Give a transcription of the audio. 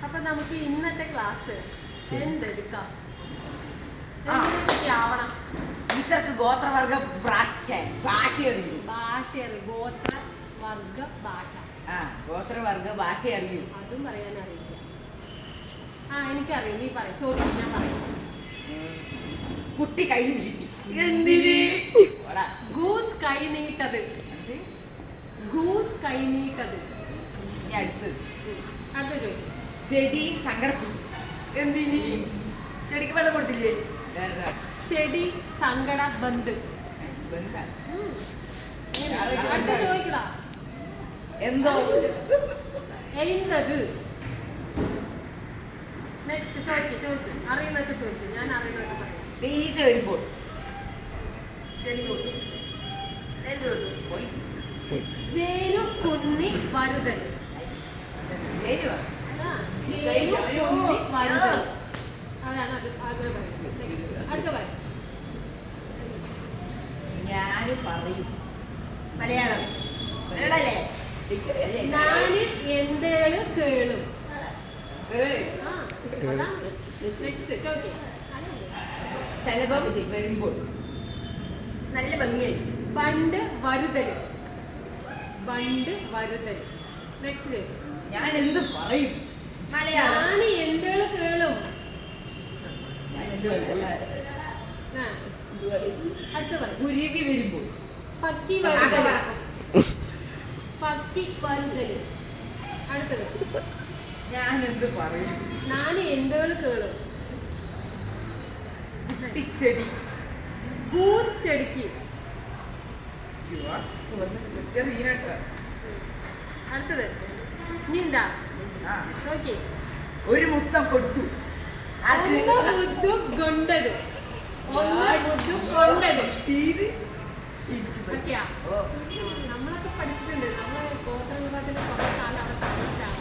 അപ്പൊ നമുക്ക് ഇന്നത്തെ ക്ലാസ് എന്തെടുക്കാം? ആവണം ടീച്ചർക്ക് ഗോത്രവർഗ ഭാഷ ഗോത്ര വർഗ ഭാഷ. ഗോത്രവർഗ ഭാഷ അറിയൂ? അതും പറയാൻ അറിയില്ല. എനിക്കറിയാം, നീ പറയും. ചോദിച്ചു ഞാൻ പറയും. കുട്ടി കൈ നീട്ടി. എന്തിന്? ഗൂസ് കൈ നീട്ടത്. ഗൂസ് കൈ നീട്ടത്. അടുത്ത് ചോദിക്കും. ചെടി സങ്കടപ്പെട്ടു. എന്തിന്? ചെടിക്ക് വെള്ളം കൊടുത്തില്ലേ? ചെടി സങ്കട ബന്ധ്. ചോദിക്കടാ. എന്തോ എഴുന്നത്. നെക്സ്റ്റ് ചോദിക്കും. അറിയുന്നൊക്കെ ചോദിക്കും. ഞാൻ അറിയുന്നൊക്കെ പറയാം. ടീച്ചർ വരുമ്പോൾ ജേനു കുന്നി വറുതൽ. അതാണ് അത് പറയുന്നത്. അടുത്ത പറയും. ഞാന് പറയും മലയാളം. മലയാളല്ലേ? ഞാന് എന്തേള് കേളും. നെക്സ്റ്റ് ചോദിക്കും. ശലഭം വരുമ്പോൾ നല്ല ഭംഗി. ബണ്ട് വരുതല്. ബണ്ട് വരുതല്. നെക്സ്റ്റ് ഞാൻ എന്ത് പറയും? മലയാളം. ഞാൻ എന്തേള് കേളും. അടുത്ത പറയും. കുരുവി വരുമ്പോൾ പക്കി വരുതല്. പക്കി വരുതല്. അടുത്തത് ഞാൻ എന്ത് പറയും? ഞാൻ എന്തേള് കേളും. ചെടി. ഗൂസ് ചെടിക്ക്. അടുത്തത് നിന്താ. ഓക്കെ. ഒരു മുത്തം കൊടുത്തു. കൊണ്ടത്. നമ്മളൊക്കെ പഠിച്ചിട്ടുണ്ട്. നമ്മള് ഗോത്ര വിഭാഗത്തിൽ കുറേ കാലം അവിടെ പഠിച്ചാണ്.